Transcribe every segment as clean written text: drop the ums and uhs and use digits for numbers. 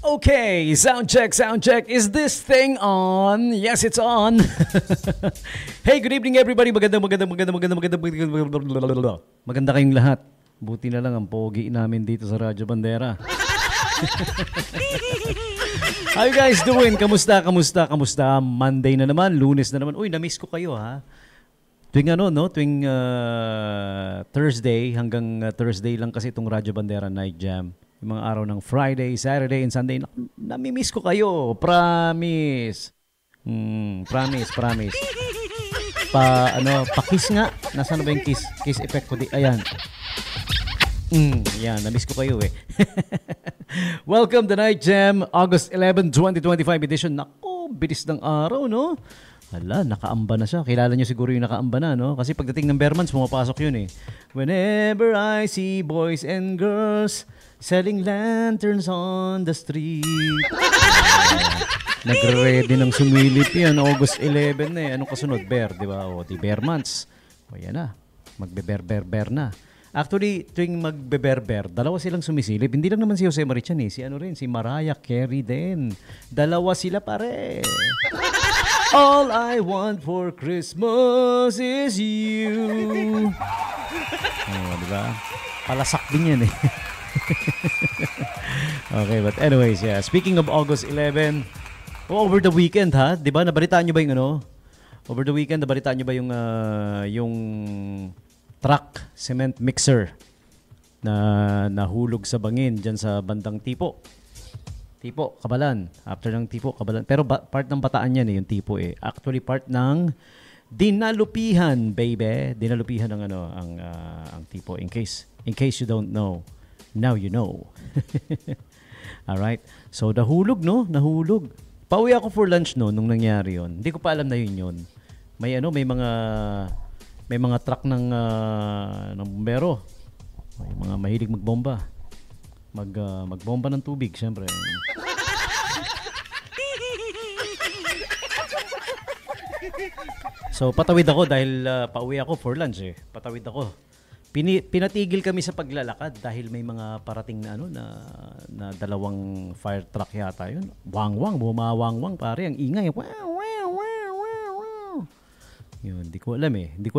Okay, sound check, sound check. Is this thing on? Yes, it's on. Hey, good evening everybody. Maganda kayong lahat. Buti na lang ang pogi namin dito sa Radyo Bandera. How you guys doing? Kamusta? Monday na naman, Lunes na naman. Uy, na-miss ko kayo ha. Tuwing Thursday hanggang Thursday lang kasi itong Radyo Bandera Night Jam. Yung mga araw ng Friday, Saturday, and Sunday, nami-miss ko kayo. Promise. Promise. Pa-kiss nga. Nasaan na ba yung kiss? Kiss effect ko di. Ayan. Yan, namiss ko kayo eh. Welcome to Night Jam, August 11, 2025 edition. Naku, bilis ng araw, no? Hala, nakaamba na siya. Kilala niyo siguro yung nakaamba na, no? Kasi pagdating ng Bearmans, pumapasok yun eh. Whenever I see boys and girls selling lanterns on the street. Nagre-ready ng sumilip yan. August 11 na eh. Anong kasunod? Bear, di ba? O, di Bearmans. O, yan na. Magbe-bear na. Actually, tuwing magbe-bear, dalawa silang sumisilip. Hindi lang naman si Jose Marichan eh. Si Mariah Carey din. Dalawa sila pare. All I want for Christmas is you. Oh, di ba? Palasak din yan eh. Okay, but anyways, yeah. Speaking of August 11, over the weekend ha, 'di ba? Nabalitaan niyo ba yung Over the weekend nabalitaan niyo ba yung truck cement mixer na nahulog sa bangin diyan sa bandang Tipo, Kabalan. After ng Tipo, Kabalan. Pero part ng Bataan yan eh, yung Tipo eh. Actually part ng Dinalupihan, baby. Dinalupihan ng ang Tipo in case you don't know. Now you know. Alright. So, nahulog. Pauwi ako for lunch nung nangyari yon. Hindi ko pa alam na yun. May mga truck ng bumbero. May mga mahilig magbomba. Magbomba ng tubig, syempre. So, patawid ako dahil pauwi ako for lunch eh. Patawid ako. Pinatigil kami sa paglalakad dahil may mga parating na dalawang fire truck yata yun. Bumawangwang pare, ang ingay. Yun, hindi ko alam eh. Hindi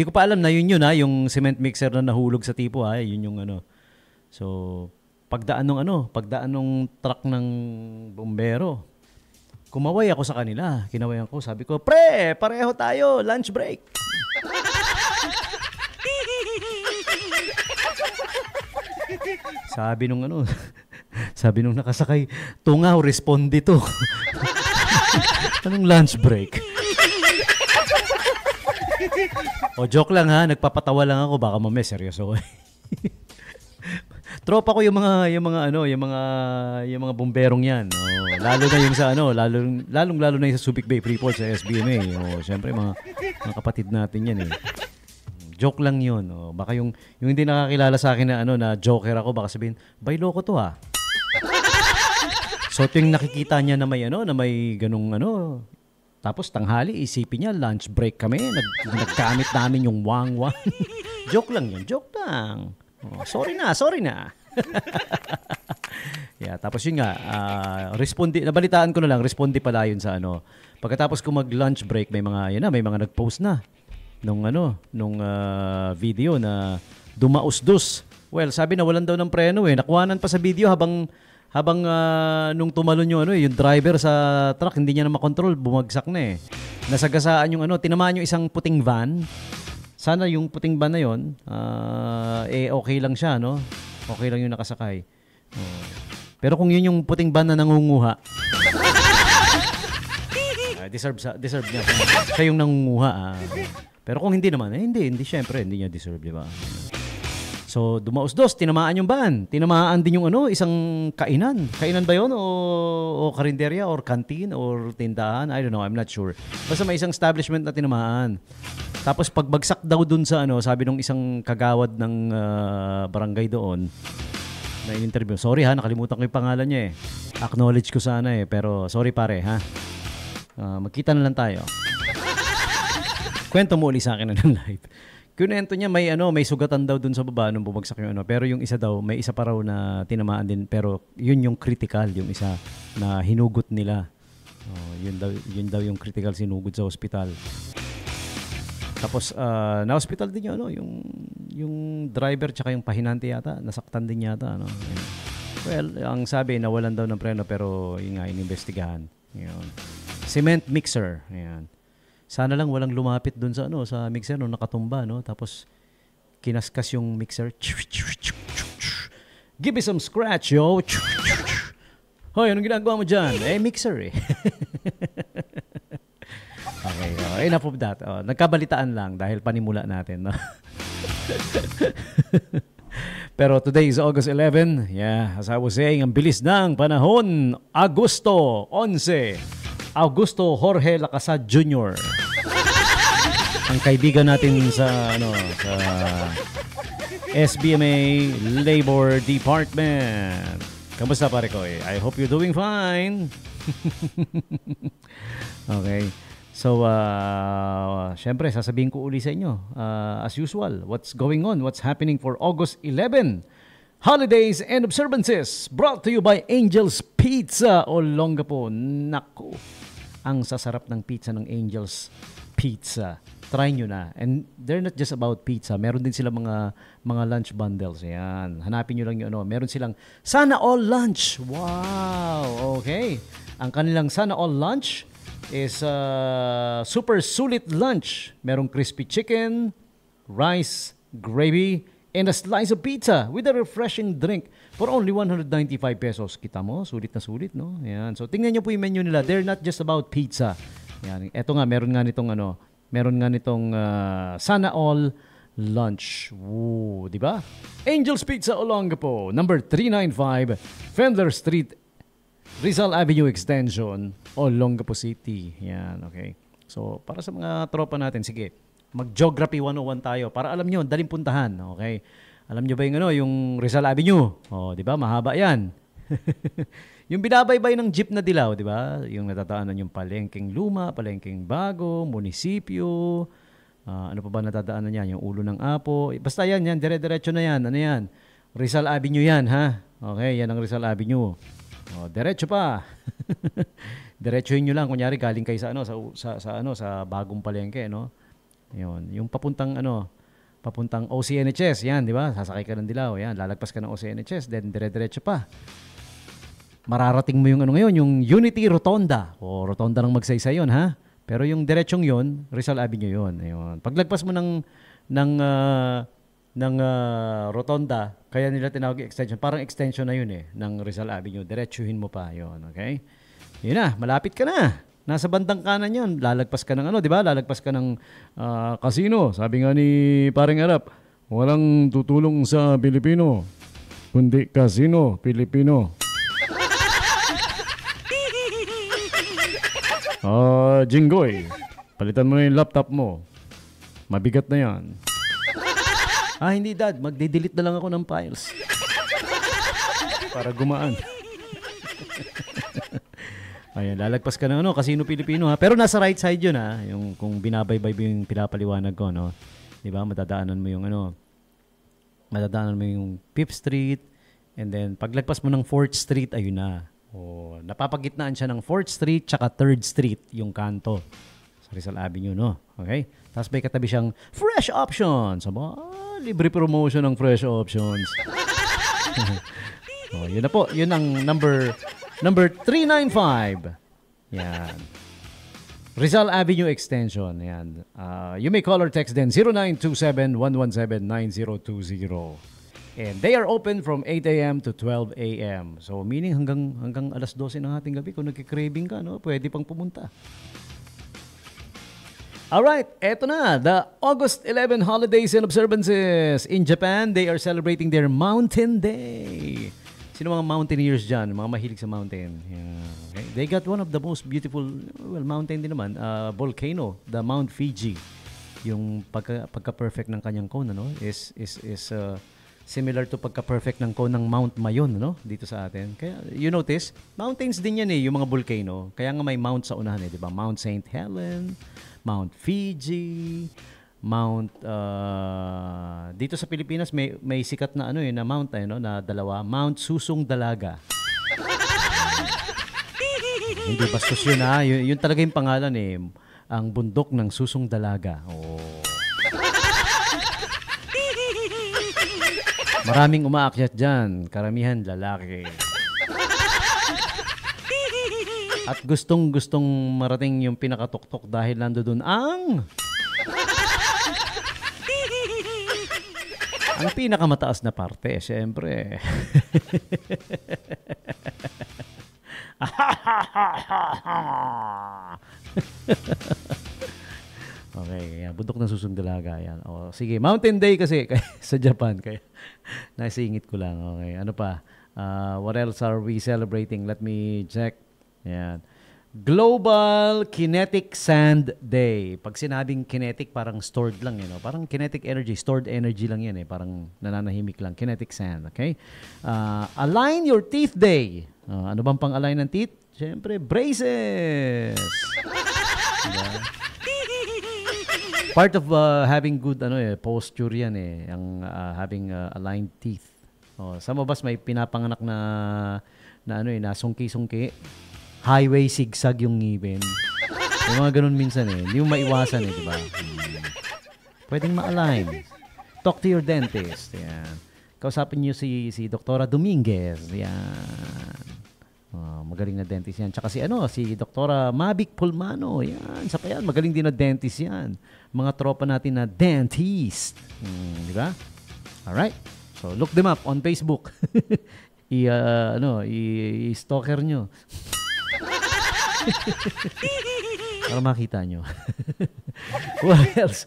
ko pa alam na yun ha, yung cement mixer na nahulog sa Tipo ha, yun yung So, pagdaan ng truck ng bumbero, kumaway ako sa kanila. Kinawayan ko, sabi ko, "Pre, pareho tayo, lunch break." Sabi nung nakasakay, tungaw, responde to. Anong lunch break? O joke lang ha, nagpapatawa lang ako, baka mamaya seryoso. Tropa ko yung mga bomberong 'yan. Lalo na yung sa lalo na yung sa Subic Bay Freeport sa SBMA. Syempre mga kapatid natin 'yan eh. Joke lang 'yun. Baka yung hindi nakakilala sa akin na joker ako, baka sabihin, "Bay, loko to ha." So tuwing nakikita niya na may ganung tapos tanghali isipin niya lunch break kami, nagkamit namin yung wang. Joke lang 'yun, joke lang. Sorry na. Yeah, tapos yun nga, nabalitaan ko na lang, responde pala yun sa Pagkatapos ko mag-lunch break, may mga nag-post na nung video na dumausdos. Well, sabi na walan daw ng preno eh. Nakuhanan pa sa video habang nung tumalon yung driver sa truck, hindi niya na makontrol, bumagsak na eh. Nasagasaan yung tinamaan yung isang puting van. Sana yung puting van na yon okay lang siya, no? Okay lang yung nakasakay. Pero kung yun yung puting van na nangunguha, deserve niya. Siya yung nangunguha. Pero kung hindi naman, hindi syempre, hindi niya deserve, di ba? So, dumausdos, tinamaan yung van. Tinamaan din yung isang kainan. Kainan ba yun? O karinderya, or canteen, or tindahan? I don't know, I'm not sure. Basta may isang establishment na tinamaan. Tapos pagbagsak daw dun sa sabi nung isang kagawad ng barangay doon, na in-interview. Sorry ha, nakalimutan ko yung pangalan niya eh. Acknowledge ko sana eh, pero sorry pare ha. Magkita na lang tayo. Kwento mo ulit sa akin na ng live. Kunento niya may sugatan daw dun sa baba nung bumagsak yung ano. Pero yung isa daw, may isa pa raw na tinamaan din. Pero yun yung critical, yung isa na hinugot nila. Yun daw yung critical sinugod sa ospital. Tapos na-hospital din yung yung driver tsaka yung pahinante yata, nasaktan din yata ano. Well, ang sabi nawalan daw ng preno pero yun nga inimbestigahan. Yun. Cement mixer. Ayan. Sana lang walang lumapit doon sa mixer no nakatumba no tapos kinaskas yung mixer. Give me some scratch yo. Hoy, anong ginagawa mo diyan? Mixer eh. Okay, enough of that. Nagkabalitaan lang dahil panimula natin no. Pero today is August 11. Yeah, as I was saying, ang bilis ng panahon. Agosto 11. Augusto Jorge Lacasad Jr. Ang kaibigan natin sa SBMA Labor Department. Kamusta pare ko? I hope you're doing fine. Okay. So, syempre, sasabihin ko uli sa inyo, as usual, what's going on, what's happening for August 11. Holidays and observances brought to you by Angel's Pizza Olongapo. Naku, ang sasarap ng pizza ng Angel's Pizza. Try nyo na. And they're not just about pizza. Meron din sila mga lunch bundles. Ayan. Hanapin nyo lang yung meron silang Sana All Lunch. Wow! Okay. Ang kanilang Sana All Lunch is super sulit lunch. Merong crispy chicken, rice, gravy, and a slice of pizza with a refreshing drink for only 195 pesos. Kita mo, sulit na sulit, no? Ayan. So, tingnan nyo po yung menu nila. They're not just about pizza. Ayan. Ito nga, meron nga nitong Sana All Lunch. Woo, di ba? Angel's Pizza Olongapo, number 395, Fendler Street, Rizal Avenue Extension, Olongapo City. Yan, okay. So, para sa mga tropa natin, sige, mag-geography 101 tayo para alam nyo, daling puntahan, okay? Alam nyo ba yung Rizal Avenue? Oh, di ba? Mahaba yan. Yung binabaybay ng jeep na dilaw, di ba? Yung natataanan yung palengkeng luma, palengkeng bago, munisipyo, ano pa ba natataanan yan? Yung ulo ng apo. Basta yan, dire-diretso na yan. Ano yan? Rizal Avenue yan, ha? Okay, yan ang Rizal Avenue. Oh, diretso pa. Diretsohin nyo lang kunyari galing kayo sa bagong palengke, no? 'Yon, yung papuntang OCNHS, yan, di ba? Sasakay ka ng dilaw, yan, lalagpas ka ng OCNHS, then dire-diretso pa. Mararating mo yung ngayon, yung Unity Rotonda. O Rotonda ng Magsaysay 'yon, ha? Pero yung diretsong 'yon, Rizal Avenue 'yon. Ayun. Paglagpas mo ng Rotonda, kaya nila tinawag extension. Parang extension na yun ng Rizal Avenue. Diretsuhin mo pa yun, okay? Yun na, malapit ka na. Nasa bandang kanan yun. Lalagpas ka ng di ba? Lalagpas ka ng casino. Sabi nga ni Paring Arap, walang tutulong sa Pilipino, kundi casino, Pilipino. Jinggoy, palitan mo na yung laptop mo. Mabigat na yan. Hindi dad, magde-delete na lang ako ng files. Para gumaan. Ayan, lalagpas ka ng Casino Pilipino ha. Pero nasa right side yun ha. Yung kung binabaybay yung pinapaliwanag ko, no. 'Di ba? Madadaanan mo yung 5th Street and then paglagpas mo ng 4th Street, ayun na. Napapagitnaan siya ng 4th Street tsaka 3rd Street yung kanto sa Rizal Avenue, no. Okay? Tapos may katabi siyang Fresh Options. Libre promotion ng Fresh Options. Yun na po. Yun ang number 395. Yan. Rizal Avenue Extension. Yan. You may call or text then 0927-117-9020. And they are open from 8 a.m. to 12 a.m. So meaning hanggang alas 12 ng ating gabi kung nagki-craving ka, no, pwede pang pumunta. Alright, eto na. The August 11 holidays and observances. In Japan, they are celebrating their Mountain Day. Sino mga mountaineers dyan? Mga mahilig sa mountain. Yeah. Okay. They got one of the most beautiful, mountain din naman, volcano, the Mount Fuji. Yung pagka-perfect ng kanyang cone, is similar to pagka-perfect ng cone ng Mount Mayon, dito sa atin. Kaya, you notice, mountains din yan yung mga volcano. Kaya nga may mount sa unahan, di ba? Mount St. Helen, Mount Fuji, Mount dito sa Pilipinas may sikat na na mount no, na dalawa, Mount Susong Dalaga. Hindi bastos yun yun talaga yung pangalan ang bundok ng Susong Dalaga. Oh. Maraming umaakyat diyan, karamihan lalaki. At gustong marating yung pinakatuktok dahil nandoon ang pinakamataas na parte, syempre. Okay, bundok ng Susong Dalaga yan. Sige, Mountain Day kasi sa Japan, kaya nasingit ko lang. Okay, ano pa? What else are we celebrating? Let me check. Yan. Global Kinetic Sand Day. Pag sinabing kinetic, parang stored lang no? Parang kinetic energy, stored energy lang yan Parang nananahimik lang. Kinetic sand, okay? Align Your Teeth Day. Ano bang pang-align ng teeth? Siyempre, braces! Diba? Part of having good posture yan ang having aligned teeth. Some of us may pinapanganak na sungki-sungki. Highway zigzag yung ngipin. Yung mga ganun minsan hindi mo maiwasan di ba? Pwedeng ma-align. Talk to your dentist. Yan. Kausapin niyo si Doktora Dominguez. Yan. Magaling na dentist yan. Tsaka si Doktora Mavic Pulmano. Yan. Sa pa yan. Magaling din na dentist yan. Mga tropa natin na dentist. Di ba? Alright. So, look them up on Facebook. I-stalker nyo. Para makita nyo. What else?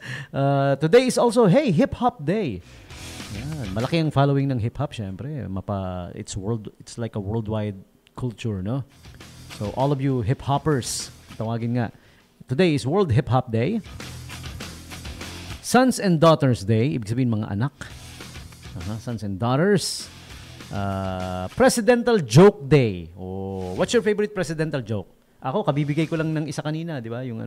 Today is also, Hip Hop Day. Yan. Malaki ang following ng hip hop, syempre. It's like a worldwide culture, no? So, all of you hip hoppers, tawagin nga. Today is World Hip Hop Day. Sons and Daughters Day, ibig sabihin mga anak. Sons and Daughters. Presidential Joke Day. What's your favorite presidential joke? Ako, kabibigay ko lang ng isa kanina, di ba? Yung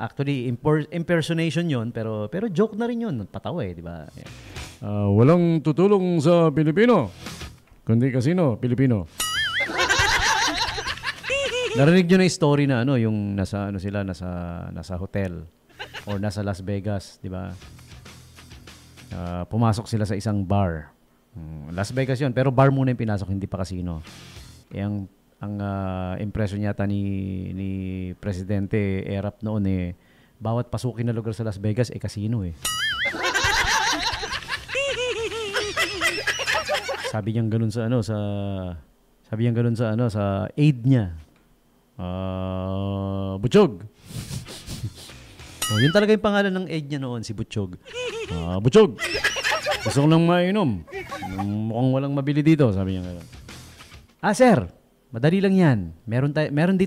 actually, impersonation yon pero joke na rin yun. Patawa di ba? Walang tutulong sa Pilipino, kundi kasino, Pilipino. Narinig nyo na yung story na yung nasa hotel or nasa Las Vegas, di ba? Pumasok sila sa isang bar. Las Vegas yun, pero bar muna yung pinasok, hindi pa casino. Ang impression yata ni Presidente Erap noon bawat pasukin na lugar sa Las Vegas casino Sabi niya ganun sa aide niya. Butchog. Yun talaga yung pangalan ng aide niya noon, si Butchog. Butchog. Gusto ko lang mainom. Mukhang walang mabili dito, sabi niya gano'n. Sir, madali lang yan. Meron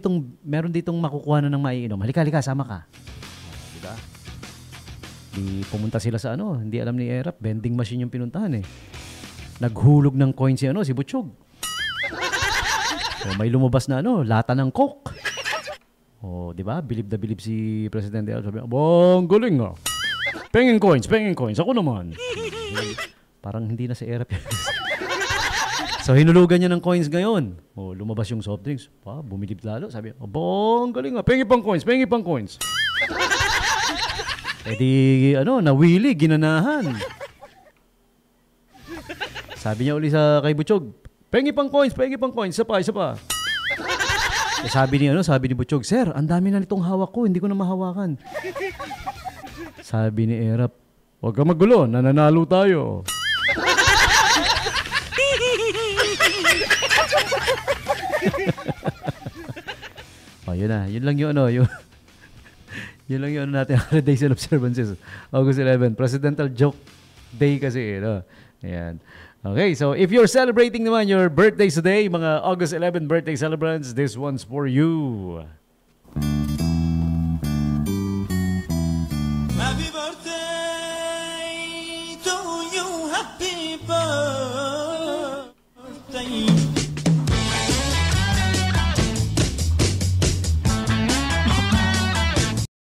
ditong makukuha na ng maiinom. Halika, sama ka. Diba? Di pumunta sila sa hindi alam ni Erap, vending machine yung pinuntahan Naghulog ng coin si Butchog. May lumabas na lata ng Coke. Di ba? Bilib na bilib si Presidente Erap. Sabi, ang galing nga. Penging coins. Ako naman. Parang hindi na si Erap. So, hinulugan niya ng coins ngayon. Lumabas yung soft drinks. Bumilib lalo. Sabi, ang galing nga. Pengi pang coins. Nawili, ginanahan. Sabi niya uli kay Butchog, pengi pang coins. Isa pa. Sabi ni Butchog, Sir, ang dami na nitong hawak ko. Hindi ko na mahawakan. Sabi ni Erap, huwag ka magulo. Nananalo tayo. Yun na. Yun lang yung yun lang yung natin holidays and observances. August 11, Presidential Joke Day kasi. Ayan. Okay, so if you're celebrating naman your birthdays today, mga August 11 birthday celebrants, this one's for you.